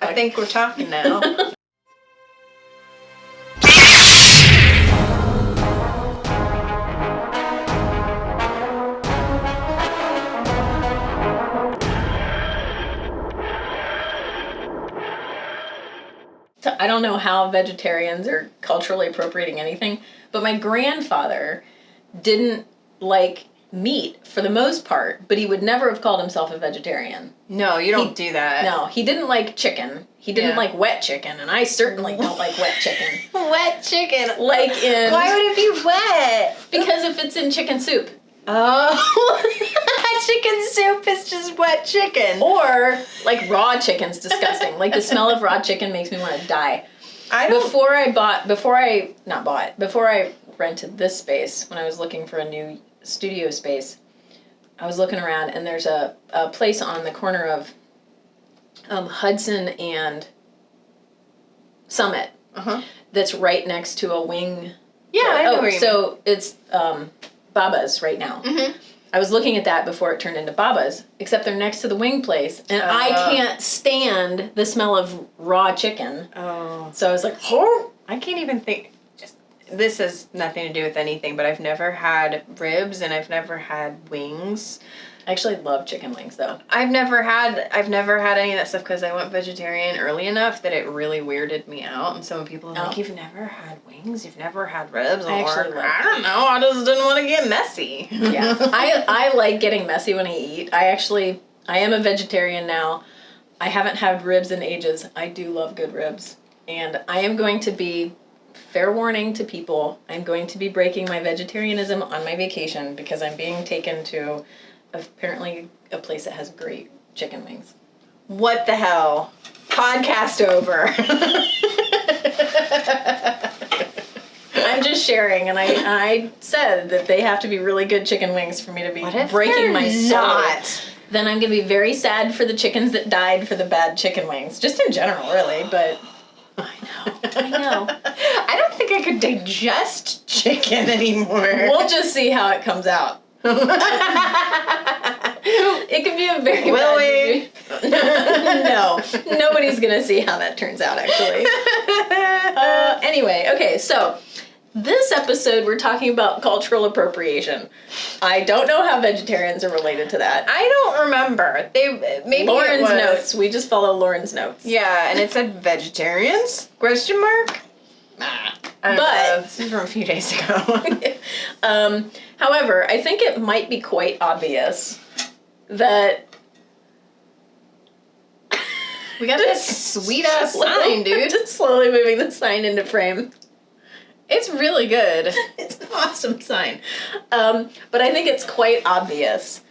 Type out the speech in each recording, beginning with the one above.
I think we're talking now. So I don't know how vegetarians are culturally appropriating anything, but my grandfather didn't like meat for the most part, but he would never have called himself a vegetarian. No, you don't do that. No, he didn't like chicken. He didn't like wet chicken, and I certainly don't like wet chicken. Wet chicken. Like in... Why would it be wet? Because if it's in chicken soup. Oh, chicken soup is just wet chicken. Or, like, raw chicken's disgusting. Like, the smell of raw chicken makes me want to die. Before I rented this space, when I was looking for a new studio space, I was looking around, and there's a place on the corner of Hudson and Summit that's right next to a wing. Yeah, I know where you mean. So it's Baba's right now. Mm-hmm. I was looking at that before it turned into Baba's, except they're next to the wing place, and I can't stand the smell of raw chicken. Oh. So I was like, oh! I can't even think. This has nothing to do with anything, but I've never had ribs and I've never had wings. I actually love chicken wings, though. I've never had any of that stuff because I went vegetarian early enough that it really weirded me out. And so when people are like, you've never had wings, you've never had ribs, I don't know, I just didn't want to get messy. Yeah, I like getting messy when I eat. I am a vegetarian now. I haven't had ribs in ages. I do love good ribs. And I am going to be, fair warning to people, I'm going to be breaking my vegetarianism on my vacation because I'm being taken to apparently a place that has great chicken wings. What the hell? Podcast over. I'm just sharing, and I said that they have to be really good chicken wings for me to be breaking my soul. Then I'm going to be very sad for the chickens that died for the bad chicken wings. Just in general, really, but... I know. I don't think I could digest chicken anymore. We'll just see how it comes out. It could be a very No, nobody's gonna see how that turns out, actually. Anyway, okay, so this episode we're talking about cultural appropriation. I don't know how vegetarians are related to that. I don't remember. Maybe Lauren's notes. We just follow Lauren's notes. Yeah, and it said vegetarians? Question mark? But this is from a few days ago. However, I think it might be quite obvious that we got this sweet ass sign, dude. Just slowly moving the sign into frame. It's really good. It's an awesome sign. But I think it's quite obvious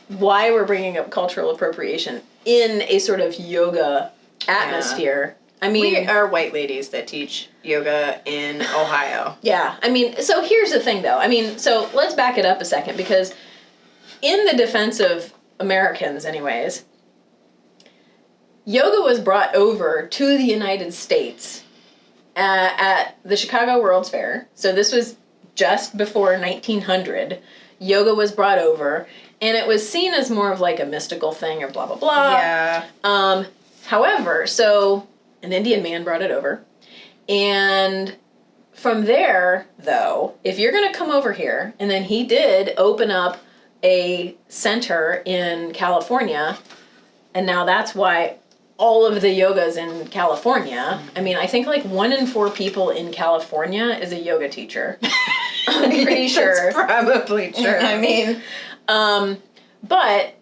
why we're bringing up cultural appropriation in a sort of yoga atmosphere. I mean, we are white ladies that teach yoga in Ohio. Yeah. I mean, so here's the thing, though. I mean, so let's back it up a second, because in the defense of Americans, anyways, yoga was brought over to the United States at the Chicago World's Fair. So this was just before 1900. Yoga was brought over, and it was seen as more of like a mystical thing or blah, blah, blah. Yeah. However, so an Indian man brought it over. And from there, though, if you're going to come over here, and then he did open up a center in California, and now that's why all of the yoga's in California. I mean, I think like 1 in 4 people in California is a yoga teacher. I'm pretty sure. That's probably true. I mean, but,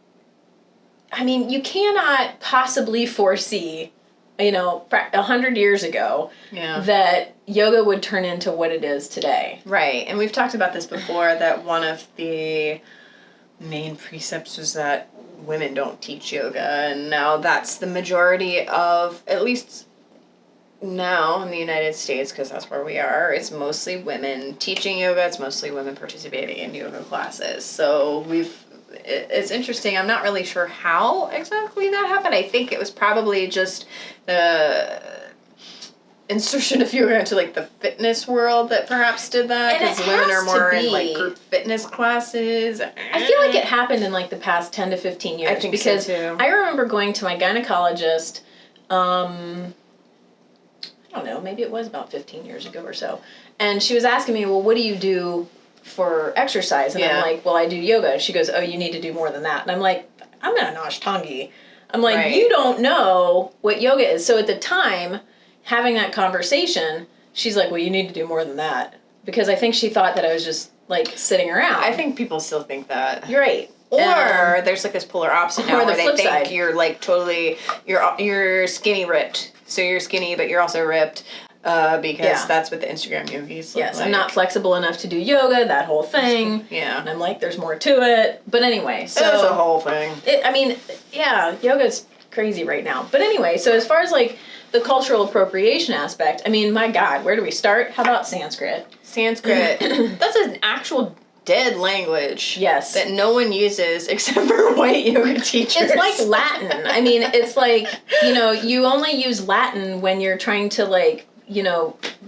I mean, you cannot possibly foresee, 100 years ago, that yoga would turn into what it is today. Right. And we've talked about this before, that one of the main precepts was that women don't teach yoga, and now that's the majority of, at least now in the United States, because that's where we are, it's mostly women teaching yoga, it's mostly women participating in yoga classes. So it's interesting. I'm not really sure how exactly that happened. I think it was probably just the insertion of yoga into like the fitness world that perhaps did that, because women are more in like group fitness classes. I feel like it happened in like the past 10 to 15 years. I think because so too. I remember going to my gynecologist I don't know, maybe it was about 15 years ago or so. And she was asking me, well, what do you do for exercise? And I'm like, well, I do yoga. And she goes, oh, you need to do more than that. And I'm like, I'm an Ashtangi. I'm like, you don't know what yoga is. So at the time, having that conversation, she's like, well, you need to do more than that. Because I think she thought that I was just, like, sitting around. I think people still think that. You're right. Or there's, like, this polar opposite now where they think you're, like, totally, you're skinny ripped. So you're skinny, but you're also ripped. Because that's what the Instagram yogis look like. I'm not flexible enough to do yoga, that whole thing. Yeah. And I'm like, there's more to it. But anyway, so... It's a whole thing. Yoga's crazy right now. But anyway, so as far as, like, the cultural appropriation aspect, I mean, my God, where do we start? How about Sanskrit? Sanskrit. That's an actual dead language. Yes. That no one uses except for white yoga teachers. It's like Latin. I mean, it's like, you only use Latin when you're trying to, like,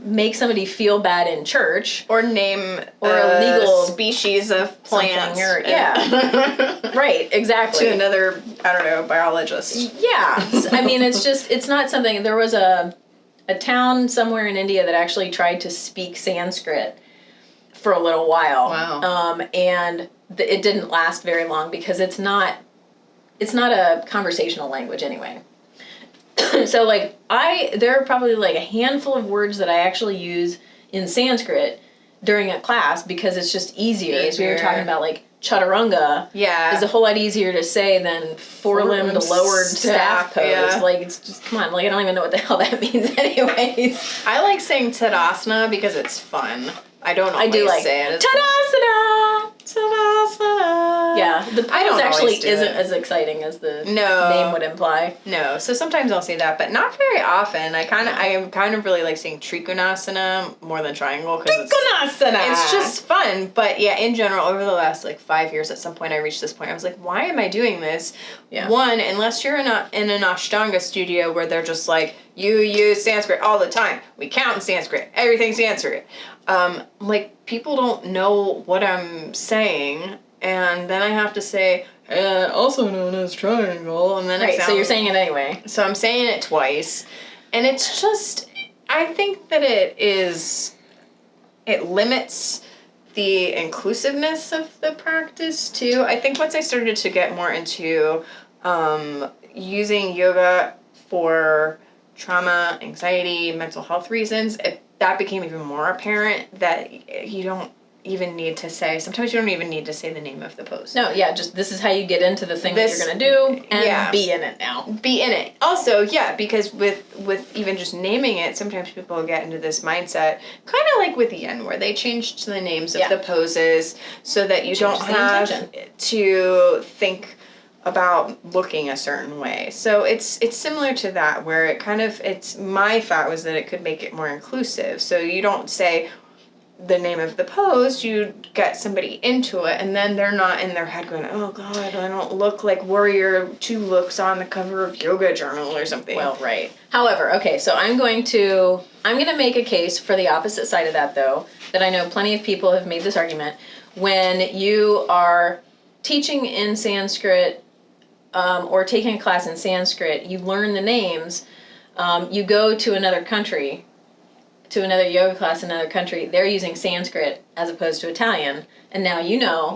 make somebody feel bad in church. Or name a legal species of plants. Right, exactly. To another, I don't know, biologist. Yeah. I mean, it's not something, there was a town somewhere in India that actually tried to speak Sanskrit for a little while. Wow. And it didn't last very long because it's not a conversational language anyway. So, like, there are probably, like, a handful of words that I actually use in Sanskrit during a class because it's just easier. As we were talking about, like, chaturanga is a whole lot easier to say than four-limbed lowered staff pose. Yeah. Like, it's just, come on, like, I don't even know what the hell that means anyways. I like saying Tadasana because it's fun. I don't always say it. Tadasana! Tadasana! Yeah, the pose actually isn't as exciting as the name would imply. No, so sometimes I'll say that, but not very often. I kind of really like saying Trikonasana more than triangle because it's just fun. But yeah, in general, over the last like 5 years, at some point I reached this point. I was like, why am I doing this? Yeah. One, unless you're in an Ashtanga studio where they're just like, you use Sanskrit all the time. We count in Sanskrit. Everything's Sanskrit. Like, people don't know what I'm saying, and then I have to say, also known as triangle, and then so you're saying it anyway. So I'm saying it twice, and it's just, I think that it limits the inclusiveness of the practice, too. I think once I started to get more into using yoga for trauma, anxiety, mental health reasons, that became even more apparent that you don't even need to say, sometimes you don't even need to say the name of the pose. No, yeah, just this is how you get into the thing that you're going to do, and be in it now. Be in it. Also, because with even just naming it, sometimes people get into this mindset, kind of like with Yen, where they changed the names of the poses so that you don't have to think about looking a certain way. So it's similar to that, where my thought was that it could make it more inclusive. So you don't say the name of the pose, you get somebody into it, and then they're not in their head going, oh God, I don't look like Warrior 2 looks on the cover of Yoga Journal or something. Well, right. However, okay, so I'm going to make a case for the opposite side of that, though, that I know plenty of people have made this argument. When you are teaching in Sanskrit, or taking a class in Sanskrit, you learn the names, you go to another country, to another yoga class in another country, they're using Sanskrit as opposed to Italian, and now you know,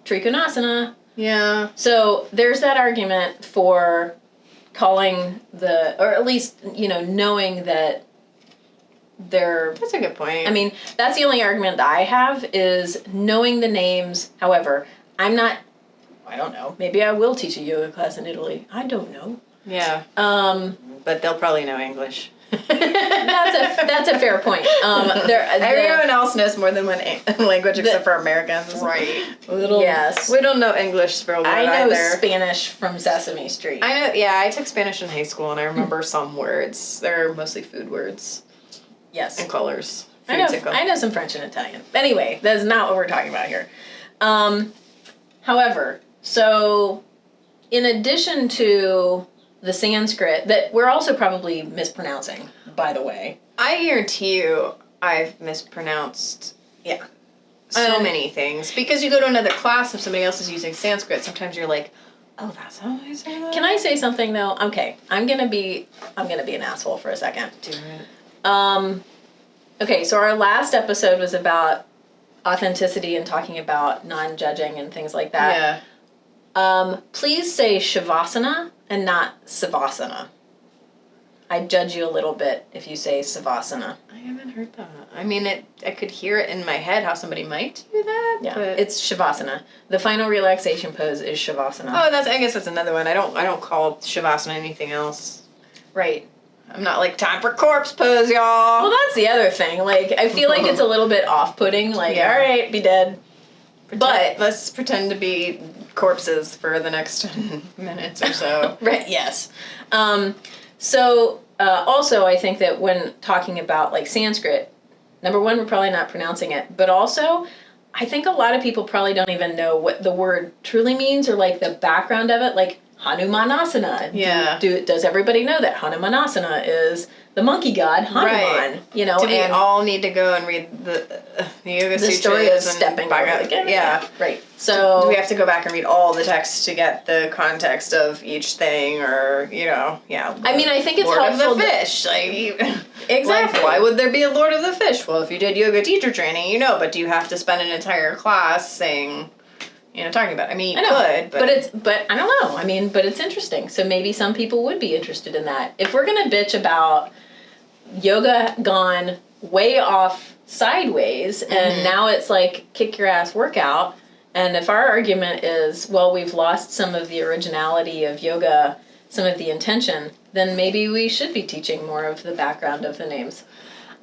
Trikonasana. Yeah. So there's that argument for calling or at least, knowing that That's a good point. I mean, that's the only argument that I have, is knowing the names. However, I don't know. Maybe I will teach a yoga class in Italy. I don't know. Yeah. But they'll probably know English. That's a fair point. Everyone else knows more than one language except for Americans. Right. Yes. We don't know English very well either. I know Spanish from Sesame Street. I know. Yeah, I took Spanish in high school, and I remember some words. They're mostly food words. Yes. And colors. I know some French and Italian. Anyway, that's not what we're talking about here. However, so in addition to the Sanskrit, that we're also probably mispronouncing, by the way. I guarantee you I've mispronounced, so many things. Because you go to another class, if somebody else is using Sanskrit, sometimes you're like, Oh, that's how I say that? Can I say something though? Okay, I'm gonna be an asshole for a second. Do it. Okay, so our last episode was about authenticity and talking about non-judging and things like that. Yeah. Please say shavasana and not savasana. I judge you a little bit if you say savasana. I haven't heard that. I mean, I could hear it in my head how somebody might do that. Yeah, but... it's shavasana. The final relaxation pose is shavasana. Oh, I guess that's another one. I don't call shavasana anything else. Right. I'm not like, time for corpse pose, y'all. Well, that's the other thing. Like, I feel like it's a little bit off-putting. Like, Yeah. all right, be dead. But let's pretend to be corpses for the next 10 minutes or so. right, yes. So also, I think that when talking about like Sanskrit, number one, we're probably not pronouncing it, but also, I think a lot of people probably don't even know what the word truly means or like the background of it, like Hanumanasana. Yeah. Does everybody know that Hanumanasana is the monkey god Hanuman? Right. You know, Do we and all need to go and read the Yoga the Sutras story of and stepping Bhagavad- over again. Yeah. Right. So Do we have to go back and read all the texts to get the context of each thing, or yeah? I mean, I think it's Lord helpful of the Fish, Exactly. Like, why would there be a Lord of the Fish? Well, if you did yoga teacher training, but do you have to spend an entire class saying, talking about it? I mean, you could, but I don't know. I mean, but it's interesting. So maybe some people would be interested in that. If we're gonna bitch about yoga gone way off sideways, and now it's like kick your ass workout, and if our argument is, well, we've lost some of the originality of yoga, some of the intention, then maybe we should be teaching more of the background of the names.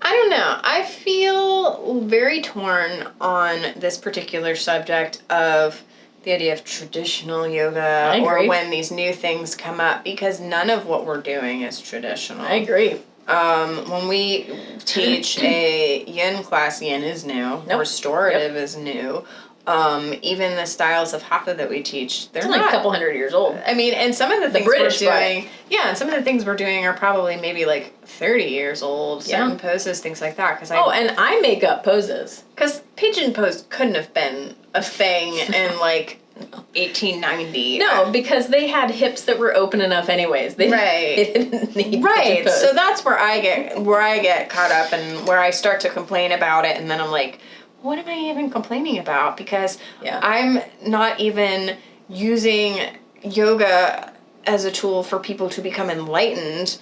I don't know. I feel very torn on this particular subject of the idea of traditional yoga or when these new things come up, because none of what we're doing is traditional. I agree. When we teach a yin class, yin is new. Nope. Restorative is new. Even the styles of hatha that we teach, they're It's only not a couple hundred years old. I mean, and some of the things British we're doing, and some of the things we're doing are probably maybe like 30 years old. Certain poses, things like that. And I make up poses. Because pigeon pose couldn't have been a thing in like 1890. No, because they had hips that were open enough anyways. They didn't need pigeon pose. So that's where I get caught up and where I start to complain about it, and then I'm like, what am I even complaining about? Because I'm not even using yoga as a tool for people to become enlightened.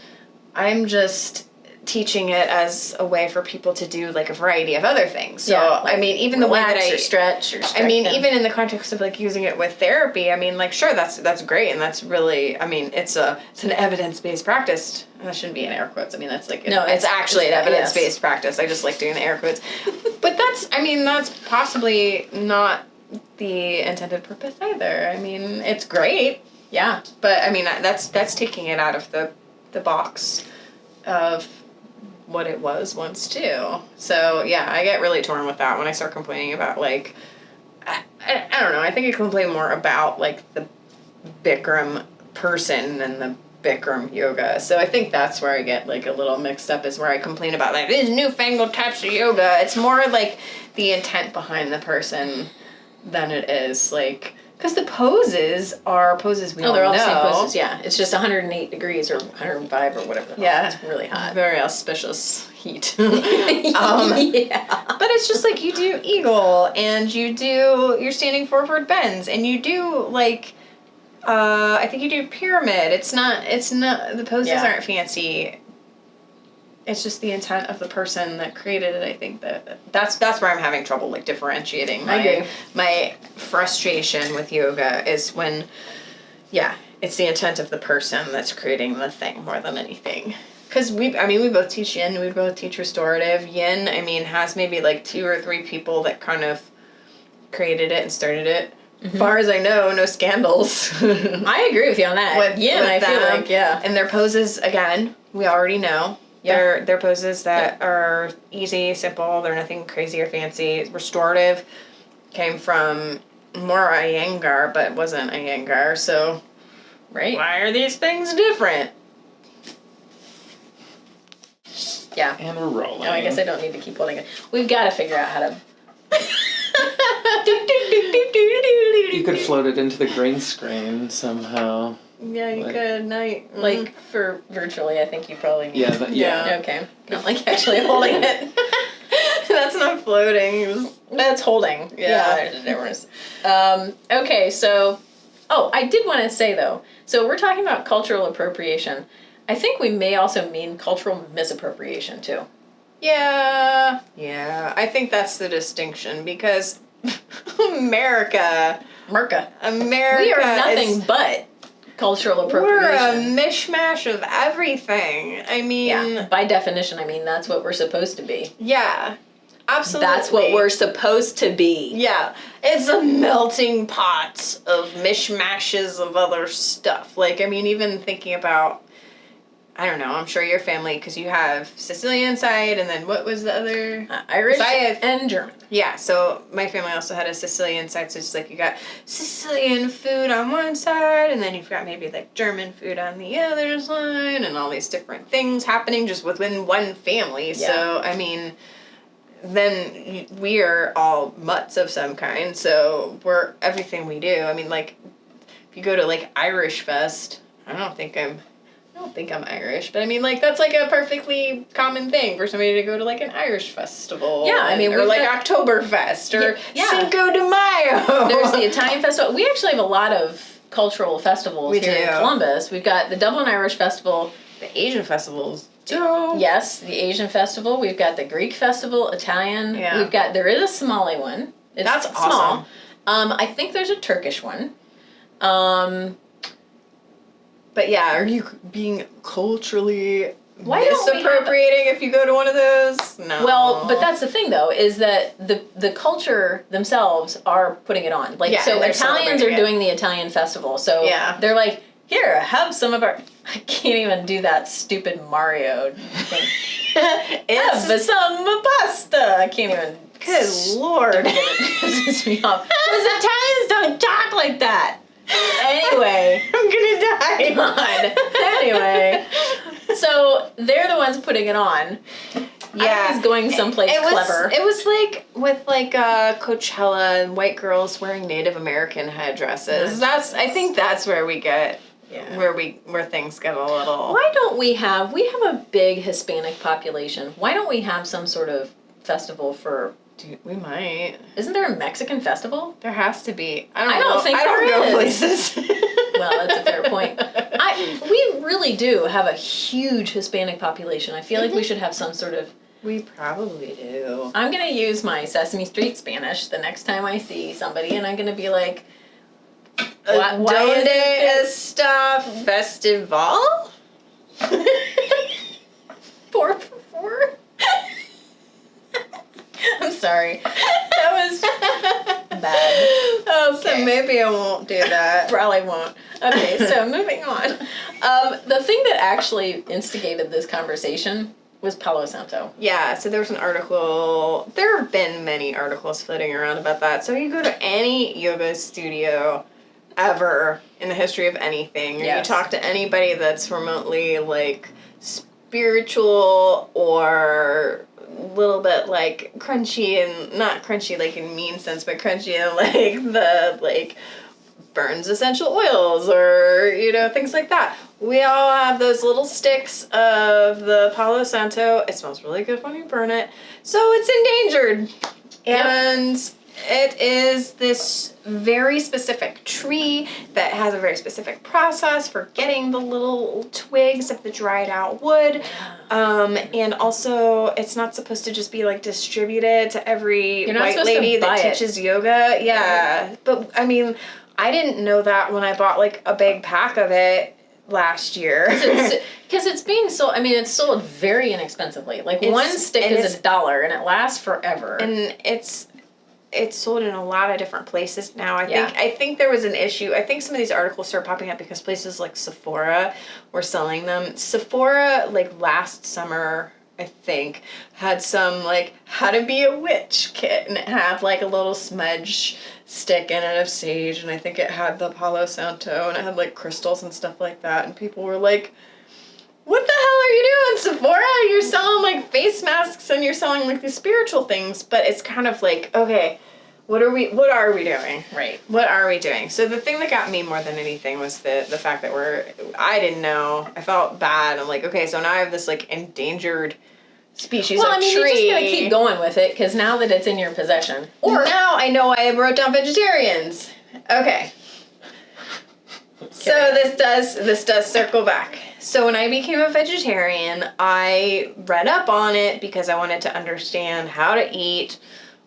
I'm just teaching it as a way for people to do like a variety of other things. So I mean, even the way that I stretch. Even in the context of like using it with therapy, I mean, like, sure, that's great, and that's really, I mean, it's an evidence-based practice. That shouldn't be in air quotes. I mean, that's like it's actually an evidence-based practice. I just like doing the air quotes, but that's possibly not the intended purpose either. I mean, it's great. Yeah, but I mean, that's taking it out of the box of what it was once too. So yeah, I get really torn with that when I start complaining about like, I don't know, I think I complain more about like the Bikram person than the Bikram yoga. So I think that's where I get like a little mixed up, is where I complain about like these newfangled types of yoga. It's more like the intent behind the person than it is like, because the poses are poses we all know. They're all the same poses, yeah. It's just 108 degrees or 105 or whatever. Yeah. It's really hot. Very auspicious heat. Yeah. But it's just like you do eagle, and you're standing forward bends, and you do like, I think you do pyramid. It's not, the poses aren't fancy. It's just the intent of the person that created it. I think that's where I'm having trouble like differentiating. I agree. My frustration with yoga is when, it's the intent of the person that's creating the thing more than anything. Because we both teach yin, we both teach restorative. Yin, I mean, has maybe like 2 or 3 people that kind of created it and started it. As far as I know, no scandals. I agree with you on that. with I them. feel like, And their poses, again, we already know. Yeah. They're poses that are easy, simple, they're nothing crazy or fancy. Restorative came from more Iyengar, but wasn't Iyengar, so why are these things different? Yeah. And we're rolling. No, I guess I don't need to keep holding it. We've got to figure out how to... creepy. You could float it into the green screen somehow. Yeah, you like- could. Night. Like, for virtually, I think you probably mean. Yeah, yeah. Okay. Not like actually holding it. That's not floating. That's holding. Yeah. There's a difference. Okay, so... Oh, I did want to say, though. So we're talking about cultural appropriation. I think we may also mean cultural misappropriation, too. Yeah. Yeah. I think that's the distinction because America. Merca. America. We are nothing is, but cultural we're a appropriation. mishmash of everything. I mean. Yeah, by definition, I mean, that's what we're supposed to be. Yeah. Absolutely. That's what we're supposed to be. Yeah. It's a melting pot of mishmashes of other stuff. Like, I mean, even thinking about, I don't know, I'm sure your family, because you have Sicilian side, and then what was the other? Irish I- and German. Yeah, so my family also had a Sicilian side, so it's like you got Sicilian food on one side, and then you've got maybe like German food on the other side, and all these different things happening just within one family. Yeah. So, I mean, then we are all mutts of some kind, so we're everything we do. I mean, like, if you go to like Irish Fest, I don't think I'm Irish, but I mean, like, that's like a perfectly common thing for somebody to go to like an Irish festival. Yeah, I mean, or we've like got- Oktoberfest or Yeah. Cinco de Mayo. There's the Italian festival. We actually have a lot of cultural festivals We here in do. Columbus. We've got the Dublin Irish Festival. the Asian festivals. So Yes, the Asian festival. We've got the Greek festival, Italian. Yeah. There is a Somali one. It's That's small. awesome. I think there's a Turkish one. But yeah, are you being culturally Why don't we have- misappropriating if you go to one of those? No. Well, but that's the thing, though, is that the culture themselves are putting it on. Like, Yeah, so and they're Italians are celebrating it. doing the Italian festival. So Yeah. they're like, here, have some of our... I can't even do that stupid Mario thing. it's Have some pasta. I can't even... good lord. It pisses me off. Because Italians don't talk like that. Anyway. I'm gonna die. God. Anyway. So they're the ones putting it on. Yeah. I was going someplace clever. It was like with like Coachella and white girls wearing Native American headdresses. I think that's where we get Yeah. where things get a little. Why don't we have a big Hispanic population. Why don't we have some sort of festival for... Dude, we might. Isn't there a Mexican festival? There has to be. I I don't know. think I don't there go is. places. Well, that's a fair point. We really do have a huge Hispanic population. I feel like we should have some sort of... We probably do. I'm going to use my Sesame Street Spanish the next time I see somebody, and I'm going to be like... Why is Donde it está festival? Por favor? I'm sorry. That was bad. So maybe I won't do that. Probably won't. Okay, so moving on. The thing that actually instigated this conversation was Palo Santo. Yeah, so there was an article. There have been many articles floating around about that. So you go to any yoga studio ever in the history of anything, or Yes. you talk to anybody that's remotely like spiritual or a little bit like crunchy, and not crunchy like in mean sense, but crunchy in like the like burns essential oils or things like that. We all have those little sticks of the Palo Santo. It smells really good when you burn it, so it's endangered. Yep. And it is this very specific tree that has a very specific process for getting the little twigs of the dried out wood. And also, it's not supposed to just be like distributed to every You're not white supposed to lady buy that it. teaches yoga. Yeah. But I mean, I didn't know that when I bought like a big pack of it last year. Because it's being sold, I mean, it's sold very inexpensively. Like, one stick is $1, and it lasts forever. And it's sold in a lot of different places now. Yeah. I think there was an issue. I think some of these articles started popping up because places like Sephora were selling them. Sephora, like last summer, I think, had some like how to be a witch kit, and it had like a little smudge stick in it of sage, and I think it had the Palo Santo, and it had like crystals and stuff like that, and people were like, what the hell are you doing, Sephora? You're selling like face masks and you're selling like these spiritual things, but it's kind of like, okay, what are we doing? Right. What are we doing? So the thing that got me more than anything was the fact that I didn't know. I felt bad. I'm like, okay, so now I have this like endangered species of tree. you're just gonna keep going with it because now that it's in your possession. Or now I know I wrote down vegetarians. Okay. So this does circle back. So when I became a vegetarian, I read up on it because I wanted to understand how to eat,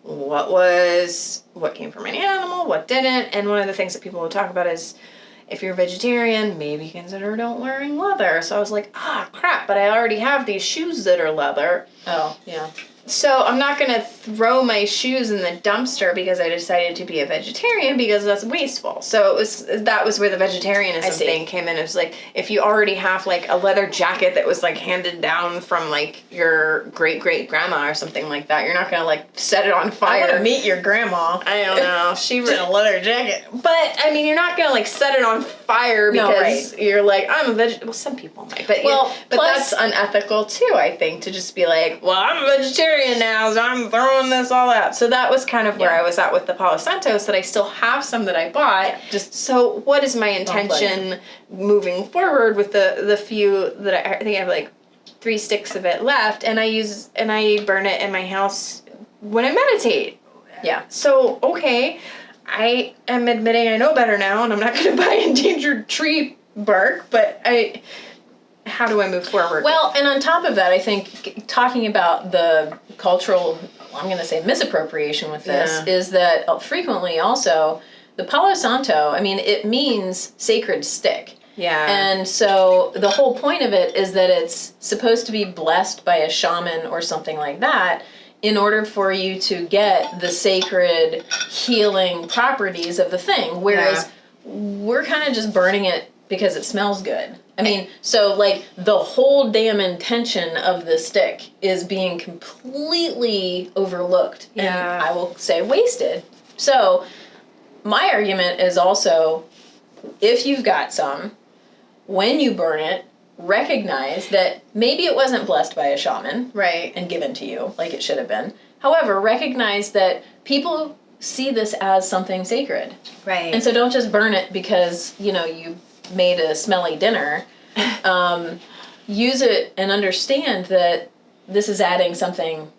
what came from an animal, what didn't. And one of the things that people will talk about is if you're vegetarian, maybe consider don't wearing leather. So I was like, crap, but I already have these shoes that are leather. Oh, yeah. So I'm not going to throw my shoes in the dumpster because I decided to be a vegetarian because that's wasteful. So that was where the vegetarianism thing came in. It was like, if you already have like a leather jacket that was like handed down from like your great-great-grandma or something like that, you're not going to like set it on fire. I want to meet your grandma. I don't know. She in a leather jacket. But, I mean, you're not going to like set it on fire because you're like, I'm a vegetarian. Well, some people might. But, but that's unethical too, I think, to just be like, well, I'm a vegetarian now, so I'm throwing this all out. So that was kind of where I was at with the Palo Santos, that I still have some that I bought. So what is my intention moving forward with the few that I think I have like 3 sticks of it left, and I burn it in my house when I meditate. Yeah. So, okay, I am admitting I know better now, and I'm not going to buy endangered tree bark, but how do I move forward? Well, and on top of that, I think talking about the cultural, I'm going to say misappropriation with this, is that frequently also the Palo Santo, I mean, it means sacred stick. Yeah. And so the whole point of it is that it's supposed to be blessed by a shaman or something like that in order for you to get the sacred healing properties of the thing. Whereas we're kind of just burning it because it smells good. I mean, so like the whole damn intention of the stick is being completely overlooked and I will say wasted. So my argument is also, if you've got some, when you burn it, recognize that maybe it wasn't blessed by a shaman and given to you like it should have been. However, recognize that people see this as something sacred. Right. And so don't just burn it because, you made a smelly dinner. Use it and understand that this is adding something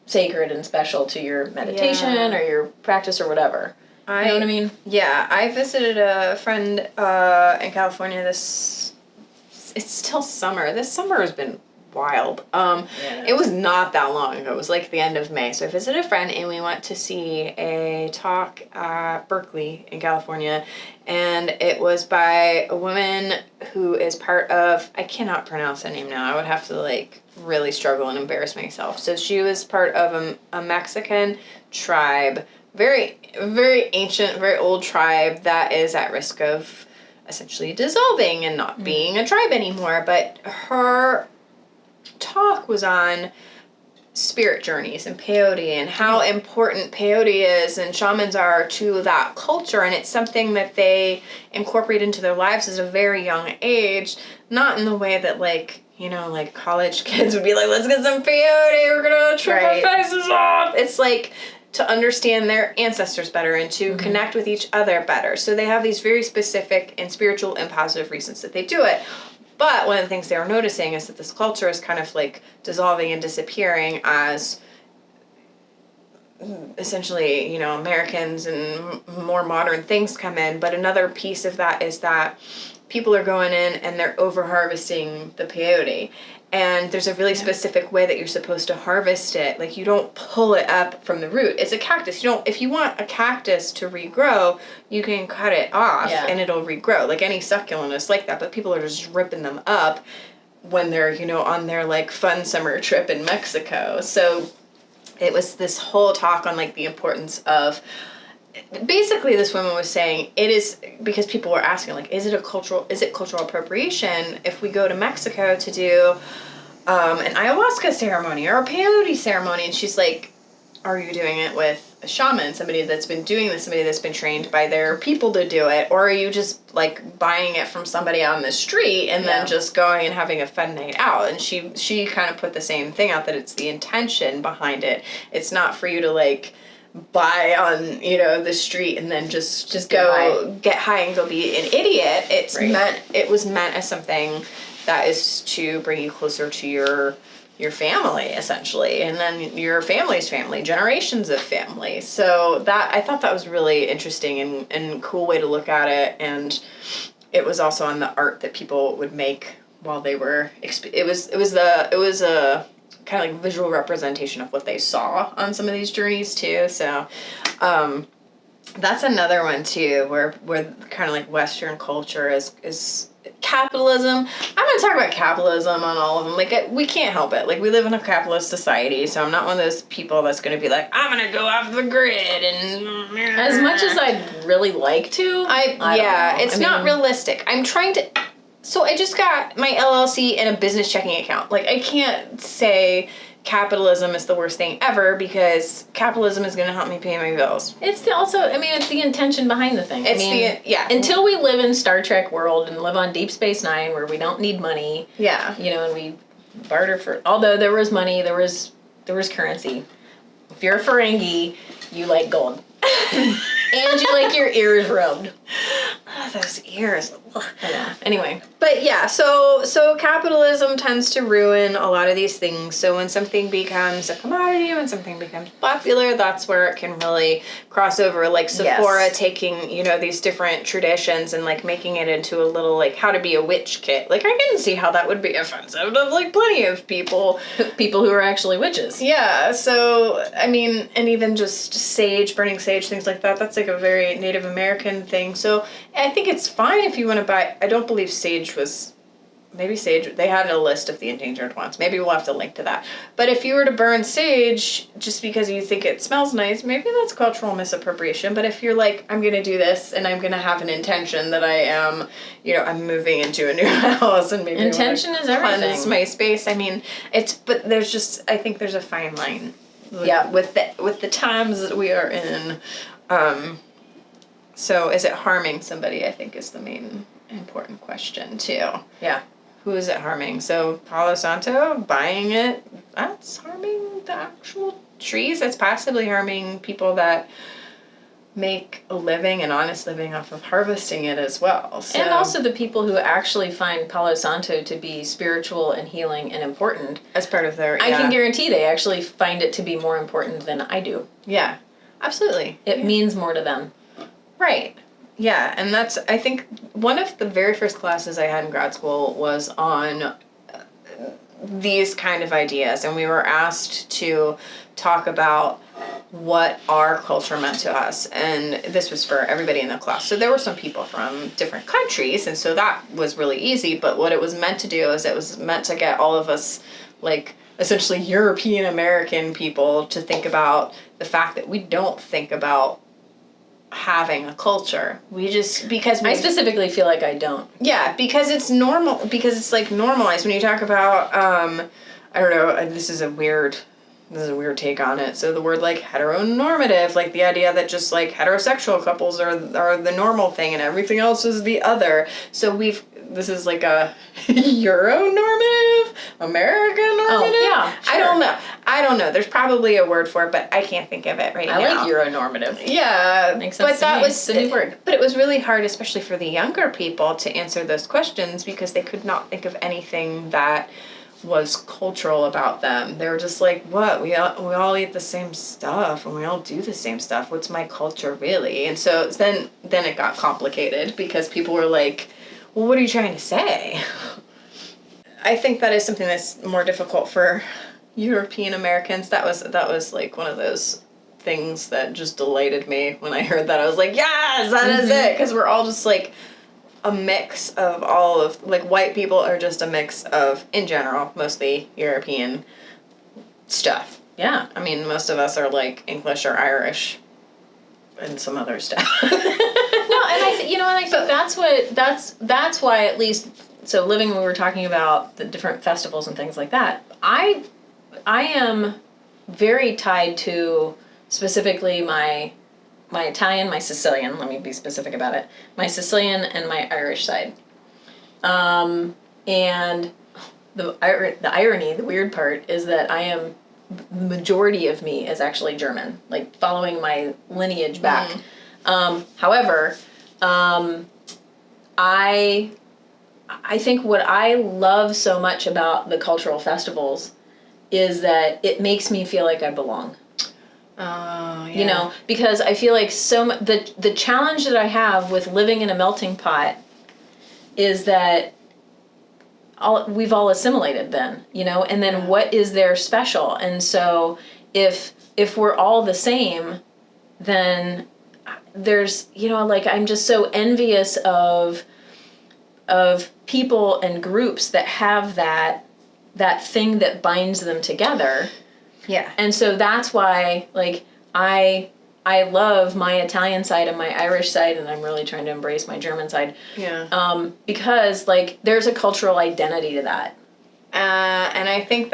sacred and special to your meditation or your practice or whatever. You know what I mean? Yeah, I visited a friend in California it's still summer. This summer has been wild. It was not that long ago. It was like the end of May. So I visited a friend and we went to see a talk at Berkeley in California. And it was by a woman who is part of, I cannot pronounce her name now. I would have to like really struggle and embarrass myself. So she was part of a Mexican tribe, very, very ancient, very old tribe that is at risk of essentially dissolving and not being a tribe anymore. But her talk was on spirit journeys and peyote and how important peyote is and shamans are to that culture, and it's something that they incorporate into their lives at a very young age, not in the way that like college kids would be like, let's get some peyote, we're gonna trip our faces off. It's like to understand their ancestors better and to connect with each other better. So they have these very specific and spiritual and positive reasons that they do it. But one of the things they were noticing is that this culture is kind of like dissolving and disappearing as essentially, Americans and more modern things come in. But another piece of that is that people are going in and they're over harvesting the peyote. And there's a really specific way that you're supposed to harvest it. Like, you don't pull it up from the root. It's a cactus. If you want a cactus to regrow, you can cut it off and it'll regrow. Like any succulent is like that, but people are just ripping them up when they're, on their like fun summer trip in Mexico. So it was this whole talk on like the importance of, basically this woman was saying it is, because people were asking like, is it cultural appropriation if we go to Mexico to do an ayahuasca ceremony or a peyote ceremony? And she's like, are you doing it with a shaman, somebody that's been doing this, somebody that's been trained by their people to do it, or are you just like buying it from somebody on the street and then just going and having a fun night out? And she kind of put the same thing out, that it's the intention behind it. It's not for you to like buy on, the street and then just get high and go be an idiot. It was meant as something that is to bring you closer to your family, essentially, and then your family's family, generations of family. So I thought that was really interesting and cool way to look at it. And it was also on the art that people would make while they were, it was a kind of like visual representation of what they saw on some of these journeys too. So, that's another one too, where kind of like Western culture is capitalism. I'm going to talk about capitalism on all of them. Like, we can't help it. Like, we live in a capitalist society, so I'm not one of those people that's going to be like, I'm going to go off the grid and... As much as I'd really like to, I don't know. It's not realistic. I'm trying to... So I just got my LLC and a business checking account. Like, I can't say capitalism is the worst thing ever because capitalism is going to help me pay my bills. It's the intention behind the thing. Yeah. Until we live in Star Trek world and live on Deep Space Nine where we don't need money. Yeah. And we barter for, although there was money, there was currency. If you're a Ferengi, you like gold. And you like your ears rubbed. Oh, those ears. Yeah. Anyway. But yeah, so capitalism tends to ruin a lot of these things. So when something becomes a commodity, when something becomes popular, that's where it can really cross over. Like Sephora taking, these different traditions and like making it into a little like how to be a witch kit. Like I can see how that would be offensive to like plenty of people. People who are actually witches. Yeah, so I mean, and even just sage, burning sage, things like that. That's like a very Native American thing. So I think it's fine if you want to buy. I don't believe sage was. Maybe sage. They had a list of the endangered ones. Maybe we'll have to link to that. But if you were to burn sage just because you think it smells nice, maybe that's cultural misappropriation. But if you're like, I'm gonna do this and I'm gonna have an intention that I am, I'm moving into a new house and maybe intention is everything. Cleanse my space. I mean, but there's just. I think there's a fine line. Yeah. With the times that we are in. So is it harming somebody, I think is the main important question too. Yeah. Who is it harming? So Palo Santo, buying it, that's harming the actual trees. That's possibly harming people that make a living, an honest living off of harvesting it as well. So. And also the people who actually find Palo Santo to be spiritual and healing and important. As part of their, I can guarantee they actually find it to be more important than I do. Yeah, absolutely. It means more to them. Right. Yeah, and that's, I think, one of the very first classes I had in grad school was on these kind of ideas, and we were asked to talk about what our culture meant to us, and this was for everybody in the class. So there were some people from different countries, and so that was really easy, but what it was meant to do is it was meant to get all of us, like, essentially European American people to think about the fact that we don't think about having a culture. I specifically feel like I don't. Yeah, because it's normal, because it's like normalized. When you talk about, I don't know, this is a weird take on it. So the word like heteronormative, like the idea that just like heterosexual couples are the normal thing and everything else is the other. So this is like a Euronormative, American normative. Oh, yeah, sure. I don't know. There's probably a word for it, but I can't think of it right now. I like Euronormative. Yeah. Makes sense to me. It's a new word. But it was really hard, especially for the younger people, to answer those questions because they could not think of anything that was cultural about them. They were just like, what? We all eat the same stuff and we all do the same stuff. What's my culture really? And so then it got complicated because people were like, well, what are you trying to say? I think that is something that's more difficult for European Americans. That was like one of those things that just delighted me when I heard that. I was like, yes, that is it. Because we're all just like a mix of all of, like, white people are just a mix of, in general, mostly European stuff. Yeah. I mean, most of us are like English or Irish and some other stuff. I think that's why, at least, so living, when we were talking about the different festivals and things like that, I am very tied to specifically my Italian, my Sicilian, let me be specific about it, my Sicilian and my Irish side. And the irony, the weird part, is that I am majority of me is actually German, like following my lineage back. However, I think what I love so much about the cultural festivals is that it makes me feel like I belong. Oh, yeah. You know, because I feel like the challenge that I have with living in a melting pot is that we've all assimilated then, you know, and then what is there special? And so if we're all the same, then there's, you know, like I'm just so envious of people and groups that have that thing that binds them together. Yeah. And so that's why, like, I love my Italian side and my Irish side, and I'm really trying to embrace my German side. Yeah. Because, like, there's a cultural identity to that. And I think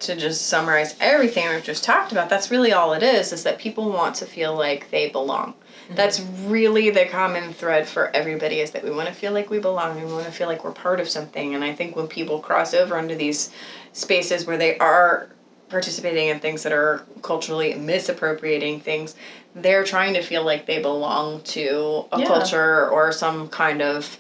to just summarize everything we've just talked about, that's really all it is that people want to feel like they belong. Mm-hmm. That's really the common thread for everybody, is that we want to feel like we belong, and we want to feel like we're part of something. And I think when people cross over into these spaces where they are participating in things that are culturally misappropriating things, they're trying to feel like they belong to a culture or some kind of,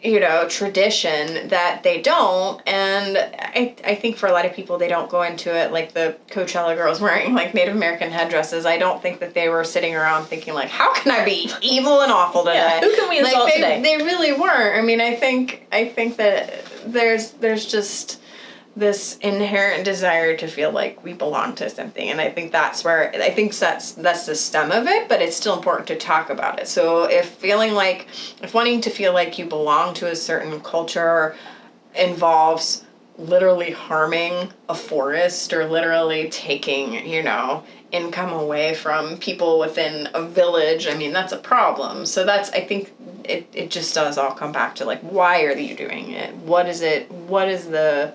you know, tradition that they don't. And I think for a lot of people, they don't go into it like the Coachella girls wearing like Native American headdresses. I don't think that they were sitting around thinking like, how can I be evil and awful today? Yeah, who can we insult today? They really weren't. I mean, I think that there's just this inherent desire to feel like we belong to something, and I think that's the stem of it, but it's still important to talk about it. So if wanting to feel like you belong to a certain culture involves literally harming a forest or literally taking, you know, income away from people within a village, I mean, that's a problem. So I think it just does all come back to like, why are you doing it? What is the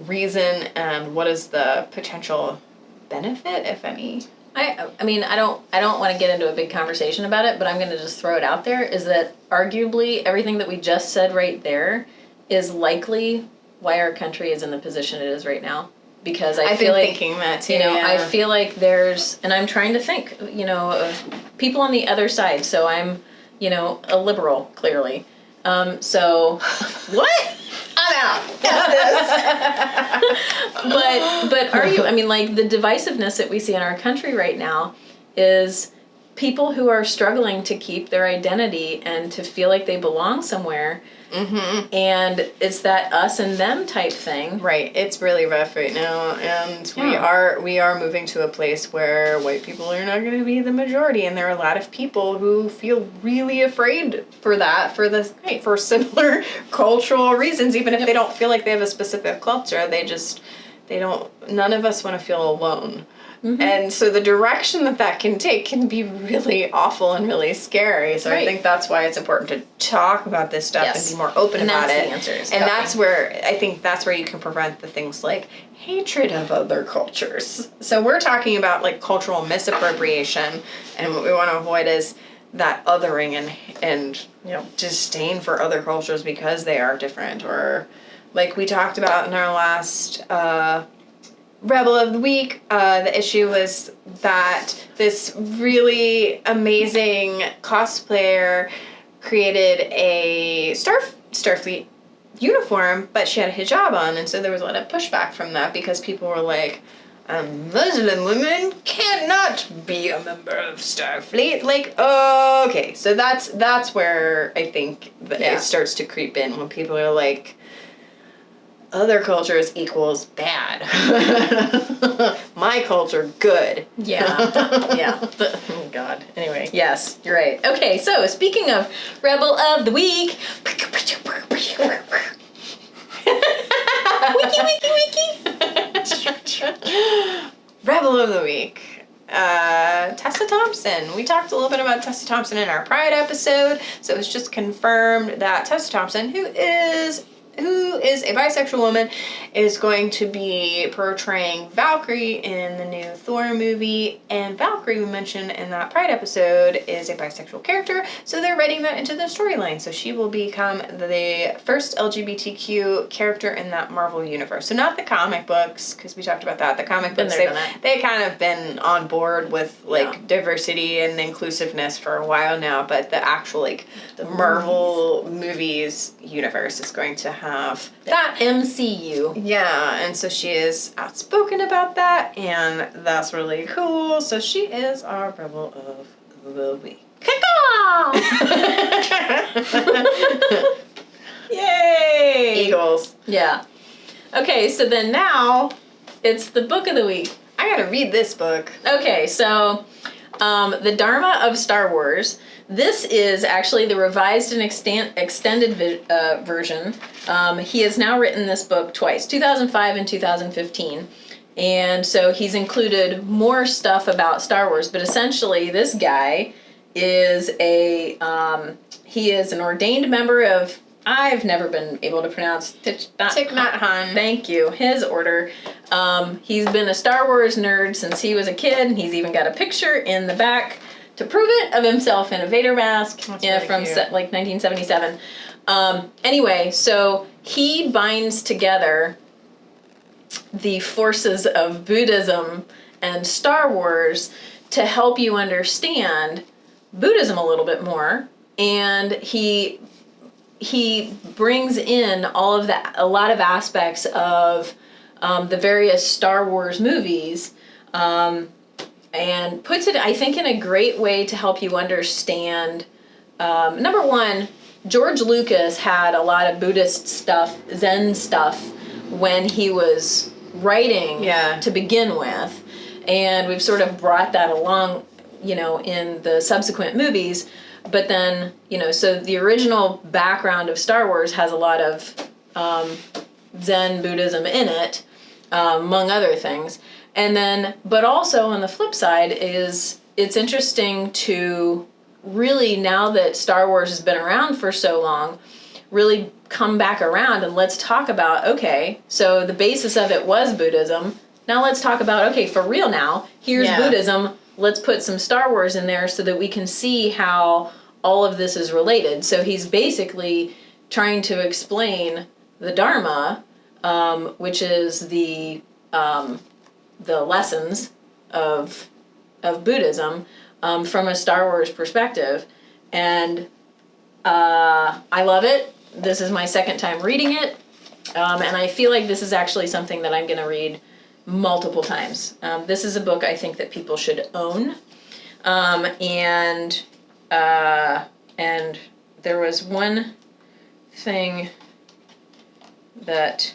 reason, and what is the potential benefit, if any? I mean, I don't want to get into a big conversation about it, but I'm going to just throw it out there, is that arguably everything that we just said right there is likely why our country is in the position it is right now. Because I've been thinking that too. You know, yeah. I feel like and I'm trying to think, you know, of people on the other side. So I'm, you know, a liberal, clearly. So what? I'm out. But I mean, like, the divisiveness that we see in our country right now is people who are struggling to keep their identity and to feel like they belong somewhere. Mm-hmm. And it's that us and them type thing. Right. It's really rough right now, and we are moving to a place where white people are not going to be the majority, and there are a lot of people who feel really afraid for similar cultural reasons, even if they don't feel like they have a specific culture. None of us want to feel alone. Mm-hmm. And so the direction that can take can be really awful and really scary. So I think that's why it's important to talk about this stuff and be more open about it. And that's the answers. And that's where you can prevent the things like hatred of other cultures. So we're talking about like cultural misappropriation, and what we want to avoid is that othering and disdain for other cultures because they are different, or like we talked about in our last Rebel of the Week, the issue was that this really amazing cosplayer created a Starfleet uniform, but she had a hijab on, and so there was a lot of pushback from that because people were like, Muslim women cannot be a member of Starfleet. Like, okay, so that's where I think it starts to creep in when people are like, other cultures equals bad. My culture, good. Yeah. Oh, God. Anyway, yes, you're right. Okay, so speaking of Rebel of the Week. wiki. Rebel of the Week. Tessa Thompson. We talked a little bit about Tessa Thompson in our Pride episode, so it's just confirmed that Tessa Thompson, who is who is a bisexual woman, is going to be portraying Valkyrie in the new Thor movie. And Valkyrie, we mentioned in that Pride episode, is a bisexual character, so they're writing that into the storyline. So she will become the first LGBTQ character in that Marvel universe. So not the comic books, because we talked about that. The comic books, they kind of been on board with like diversity and inclusiveness for a while now, but the actual like the Marvel movies universe is going to have that MCU. Yeah, and so she is outspoken about that, and that's really cool. So she is our Rebel of the Week. Yay! Eagles. Yeah. Okay, so then now it's the book of the week. I gotta read this book. Okay, so the Dharma of Star Wars. This is actually the revised and extended version. He has now written this book twice, 2005 and 2015. And so he's included more stuff about Star Wars, but essentially this guy is he is an ordained member of, I've never been able to pronounce Thich Nhat Hanh. Thank you. His order. He's been a Star Wars nerd since he was a kid, and he's even got a picture in the back to prove it of himself in a Vader mask from like 1977. Anyway, so he binds together the forces of Buddhism and Star Wars to help you understand Buddhism a little bit more, and he brings in a lot of aspects of the various Star Wars movies, and puts it, I think, in a great way to help you understand. Number one, George Lucas had a lot of Buddhist stuff, Zen stuff, when he was writing to begin with, and we've sort of brought that along, in the subsequent movies. But then, so the original background of Star Wars has a lot of Zen Buddhism in it, among other things. And then, but also on the flip side is it's interesting to really, now that Star Wars has been around for so long, really come back around and let's talk about, okay, so the basis of it was Buddhism. Now let's talk about, okay, for real now, here's Buddhism. Let's put some Star Wars in there so that we can see how all of this is related. So he's basically trying to explain the Dharma, which is the lessons of Buddhism, from a Star Wars perspective. And I love it. This is my second time reading it. And I feel like this is actually something that I'm going to read multiple times. This is a book I think that people should own. And there was one thing that...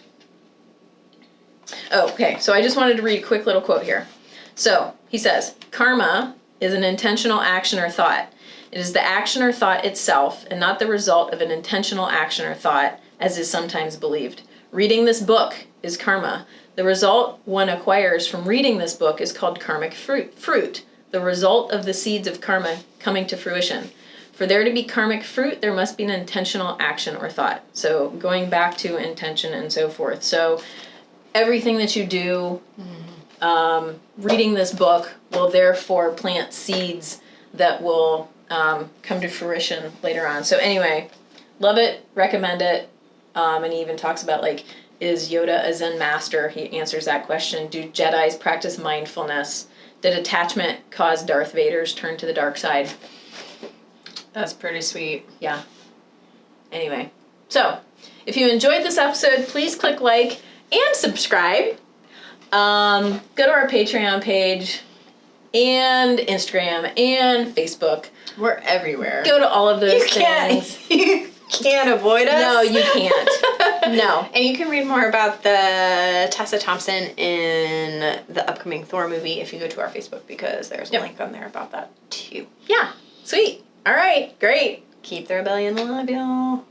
Oh, okay. So I just wanted to read a quick little quote here. So he says, karma is an intentional action or thought. It is the action or thought itself and not the result of an intentional action or thought, as is sometimes believed. Reading this book is karma. The result one acquires from reading this book is called karmic fruit, the result of the seeds of karma coming to fruition. For there to be karmic fruit, there must be an intentional action or thought. So going back to intention and so forth. So everything that you do, reading this book will therefore plant seeds that will come to fruition later on. So anyway, love it, recommend it. And he even talks about, like, is Yoda a Zen master? He answers that question. Do Jedis practice mindfulness? Did attachment cause Darth Vader's turn to the dark side? That's pretty sweet. Yeah. Anyway, so if you enjoyed this episode, please click like and subscribe. Go to our Patreon page and Instagram and Facebook. We're everywhere. Go to all of those things. You can't avoid us. No, you can't. No. And you can read more about the Tessa Thompson in the upcoming Thor movie if you go to our Facebook, because there's a link on there about that too. Yeah. Sweet. All right. Great. Keep the rebellion alive, y'all.